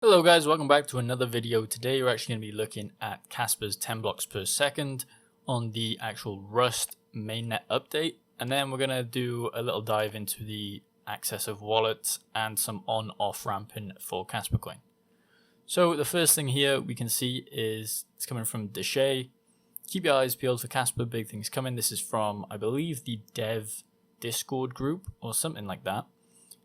Hello guys, welcome back to another video. Today we're actually going to be looking at Kaspa's 10 blocks per second on the actual Rust mainnet update, and then we're going to do a little dive into the access of wallets and some on-off ramping for Kaspa coin. So the first thing here we can see is it's coming from Deshay. Keep your eyes peeled for Kaspa, big things coming. This is from, I believe, the dev Discord group or something like that.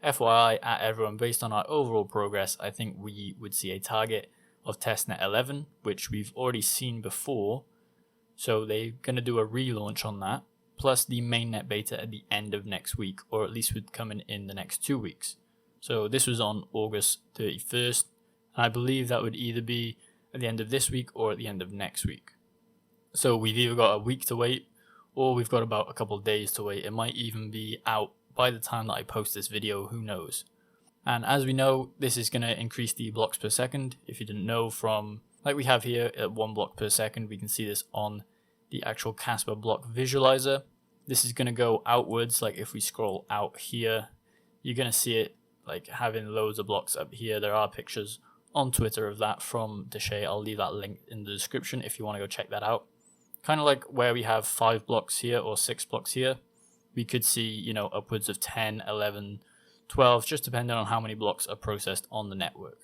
FYI at everyone, based on our overall progress, I think we would see a target of testnet 11, which we've already seen before. So they're going to do a relaunch on that, plus the mainnet beta at the end of next week, or at least would come in the next 2 weeks. So this was on August 31st. I believe that would either be at the end of this week or at the end of next week. So we've either got a week to wait, or we've got about a couple of days to wait. It might even be out by the time that I post this video, who knows. And as we know, this is going to increase the blocks per second. If you didn't know, from like we have here at 1 block per second, we can see this on the actual Kaspa block visualizer. This is going to go outwards. Like if we scroll out here, you're going to see it like having loads of blocks up here. There are pictures on Twitter of that from Deshay. I'll leave that link in the description if you want to go check that out. Kind of like where we have 5 blocks here or 6 blocks here. We could see, upwards of 10, 11, 12, just depending on how many blocks are processed on the network.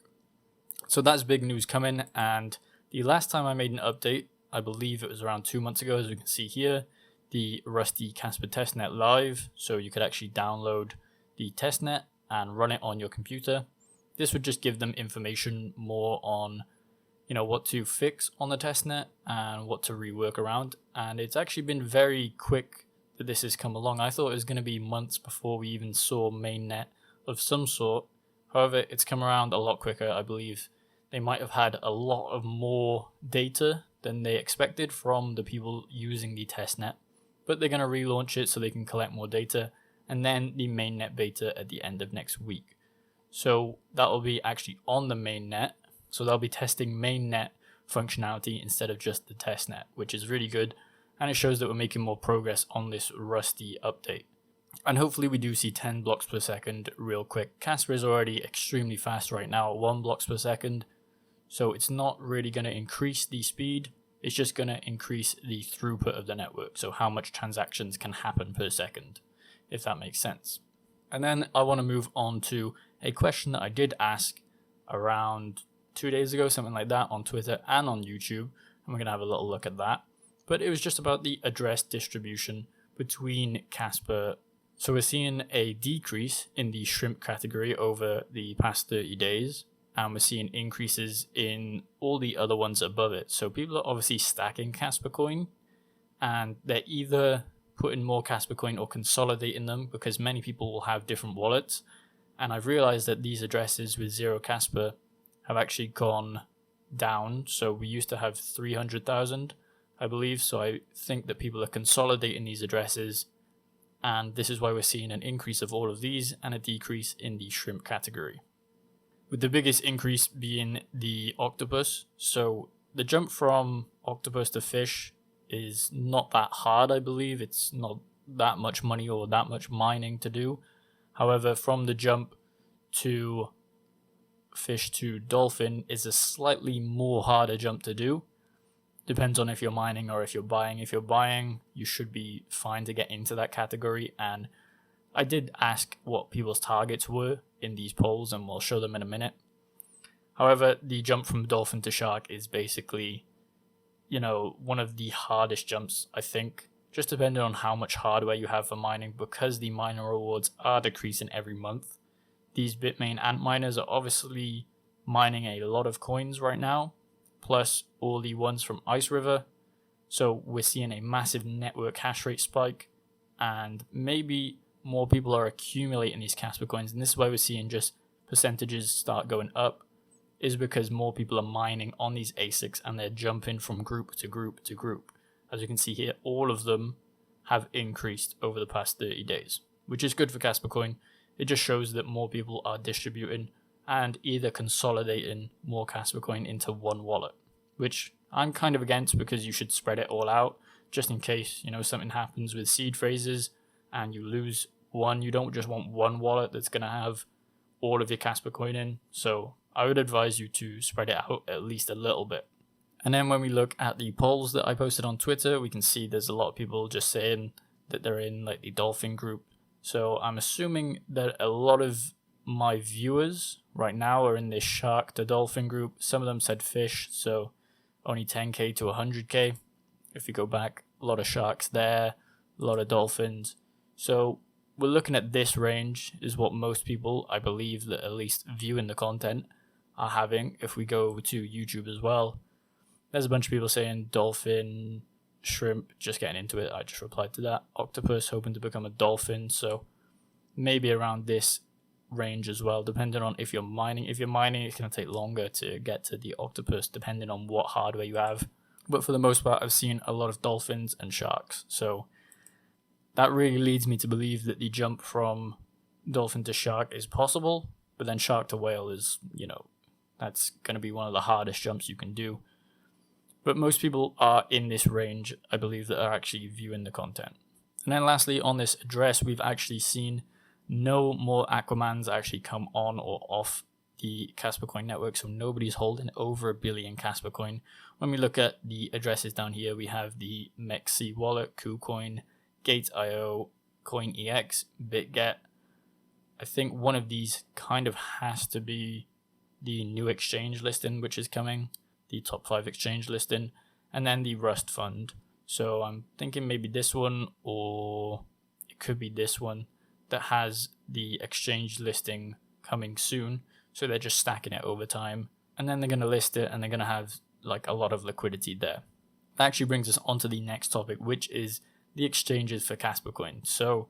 So that's big news coming. And the last time I made an update, I believe it was around 2 months ago, as we can see here, the Rusty Kaspa testnet live. So you could actually download the testnet and run it on your computer. This would just give them information more on, what to fix on the testnet and what to rework around. And it's actually been very quick that this has come along. I thought it was going to be months before we even saw mainnet of some sort. However, it's come around a lot quicker. I believe they might have had a lot of more data than they expected from the people using the testnet, but they're going to relaunch it so they can collect more data, and then the mainnet beta at the end of next week. So that will be actually on the mainnet, so they'll be testing mainnet functionality instead of just the testnet, which is really good. And it shows that we're making more progress on this Rusty update. And hopefully we do see 10 blocks per second real quick. Kaspa is already extremely fast right now at 1 blocks per second. So it's not really going to increase the speed. It's just going to increase the throughput of the network. So how much transactions can happen per second, if that makes sense. And then I want to move on to a question that I did ask around 2 days ago, something like that, on Twitter and on YouTube. And we're going to have a little look at that. But it was just about the address distribution between Kaspa. So we're seeing a decrease in the shrimp category over the past 30 days, and we're seeing increases in all the other ones above it. So people are obviously stacking Kaspa coin, and they're either putting more Kaspa coin or consolidating them, because many people will have different wallets. And I've realized that these addresses with 0 Kaspa have actually gone down. So we used to have 300,000. I believe, so I think that people are consolidating these addresses, and this is why we're seeing an increase of all of these and a decrease in the shrimp category, with the biggest increase being the octopus. So the jump from octopus to fish is not that hard. I believe it's not that much money or that much mining to do. However, from the jump to fish to dolphin is a slightly more harder jump to do. Depends on if you're mining or if you're buying. If you're buying, you should be fine to get into that category. And I did ask what people's targets were in these polls, and we'll show them in a minute. However, the jump from dolphin to shark is basically, one of the hardest jumps, I think, just depending on how much hardware you have for mining, because the miner rewards are decreasing every month. These Bitmain ant miners are obviously mining a lot of coins right now, plus all the ones from Ice River. So we're seeing a massive network hash rate spike, and maybe more people are accumulating these Kaspa coins, and this is why we're seeing just percentages start going up, is because more people are mining on these ASICs and they're jumping from group to group to group. As you can see here, all of them have increased over the past 30 days, which is good for Kaspa coin. It just shows that more people are distributing and either consolidating more Kaspa coin into one wallet, which I'm kind of against, because you should spread it all out just in case, something happens with seed phrases and you lose one. You don't just want one wallet that's going to have all of your Kaspa coin in. So I would advise you to spread it out at least a little bit. And then when we look at the polls that I posted on Twitter, we can see there's a lot of people just saying that they're in like the dolphin group. So I'm assuming that a lot of my viewers right now are in this shark to dolphin group. Some of them said fish, so only 10k to 100k. If you go back, a lot of sharks there, a lot of dolphins. So we're looking at this range is what most people, I believe, that at least viewing the content are having. If we go over to YouTube as well, there's a bunch of people saying dolphin, shrimp, just getting into it. I just replied to that. Octopus, hoping to become a dolphin. So maybe around this range as well, depending on if you're mining. If you're mining, it's going to take longer to get to the octopus, depending on what hardware you have. But for the most part, I've seen a lot of dolphins and sharks. So that really leads me to believe that the jump from dolphin to shark is possible. But then shark to whale is, that's going to be one of the hardest jumps you can do. But most people are in this range, I believe, that are actually viewing the content. And then lastly, on this address, we've actually seen no more Aquamans actually come on or off the Kaspa coin network. So nobody's holding over 1 billion Kaspa coin. When we look at the addresses down here, we have the Mexi wallet, KuCoin, Gate.io, CoinEx, BitGet. I think one of these kind of has to be the new exchange listing, which is coming. The top 5 exchange listing, and then the Rust fund. So I'm thinking maybe this one, or it could be this one that has the exchange listing coming soon. So they're just stacking it over time, and then they're going to list it, and they're going to have like a lot of liquidity there. That actually brings us on to the next topic, which is the exchanges for Kaspa coin. So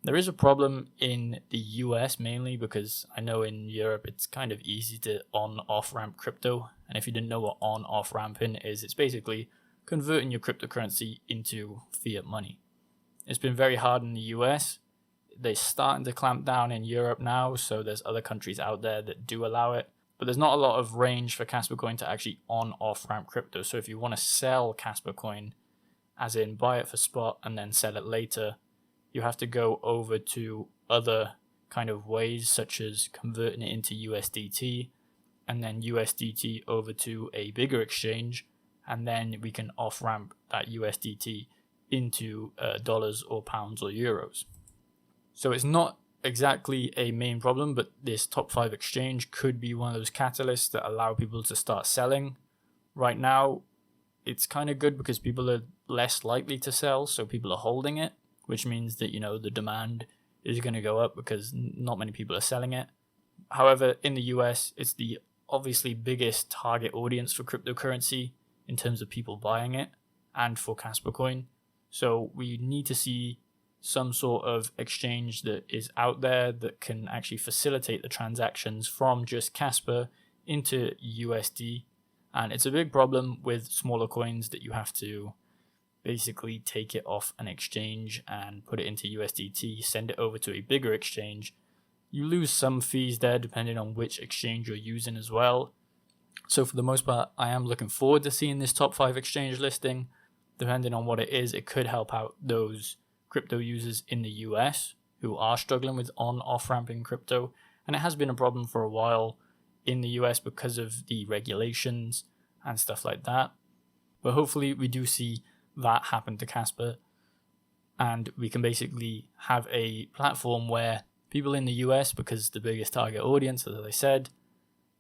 there is a problem in the US mainly because I know in Europe it's kind of easy to on-off ramp crypto. And if you didn't know what on-off ramping is, it's basically converting your cryptocurrency into fiat money. It's been very hard in the US. They're starting to clamp down in Europe now, so there's other countries out there that do allow it. But there's not a lot of range for Kaspa coin to actually on-off ramp crypto. So if you want to sell Kaspa coin, as in buy it for spot and then sell it later, you have to go over to other kind of ways, such as converting it into USDT and then USDT over to a bigger exchange, and then we can off ramp that USDT into dollars or pounds or euros. So it's not exactly a main problem, but this top 5 exchange could be one of those catalysts that allow people to start selling. Right now, it's kind of good because people are less likely to sell, so people are holding it, which means that, the demand is going to go up because not many people are selling it. However, in the US, it's the obviously biggest target audience for cryptocurrency in terms of people buying it and for Kaspa coin. So we need to see some sort of exchange that is out there that can actually facilitate the transactions from just Kaspa into USD. And it's a big problem with smaller coins that you have to basically take it off an exchange and put it into USDT, send it over to a bigger exchange. You lose some fees there depending on which exchange you're using as well. So for the most part, I am looking forward to seeing this top 5 exchange listing. Depending on what it is, it could help out those crypto users in the US who are struggling with on-off ramping crypto. And it has been a problem for a while in the US because of the regulations and stuff like that. But hopefully we do see that happen to Kaspa, and we can basically have a platform where people in the US, because the biggest target audience, as I said,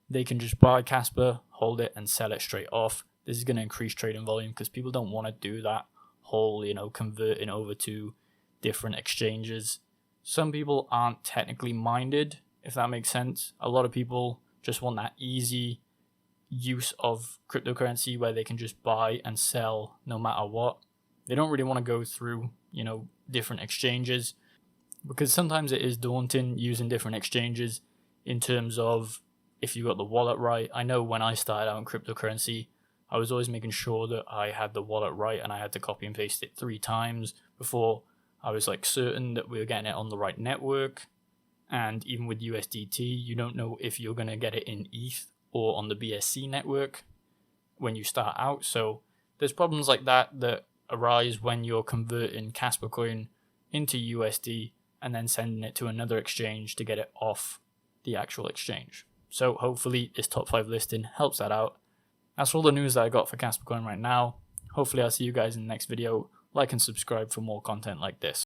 they can just buy Kaspa, hold it, and sell it straight off. This is going to increase trading volume because people don't want to do that whole, converting over to different exchanges. Some people aren't technically minded, if that makes sense. A lot of people just want that easy use of cryptocurrency where they can just buy and sell no matter what. They don't really want to go through, different exchanges, because sometimes it is daunting using different exchanges in terms of if you got the wallet right. I know when I started out in cryptocurrency, I was always making sure that I had the wallet right, and I had to copy and paste it 3 times before I was certain that we were getting it on the right network. And even with USDT, you don't know if you're going to get it in ETH or on the BSC network when you start out. So there's problems like that arise when you're converting Kaspa coin into USD and then sending it to another exchange to get it off the actual exchange. So hopefully this top 5 listing helps that out. That's all the news that I got for Kaspa Coin right now. Hopefully I'll see you guys in the next video. Like and subscribe for more content like this.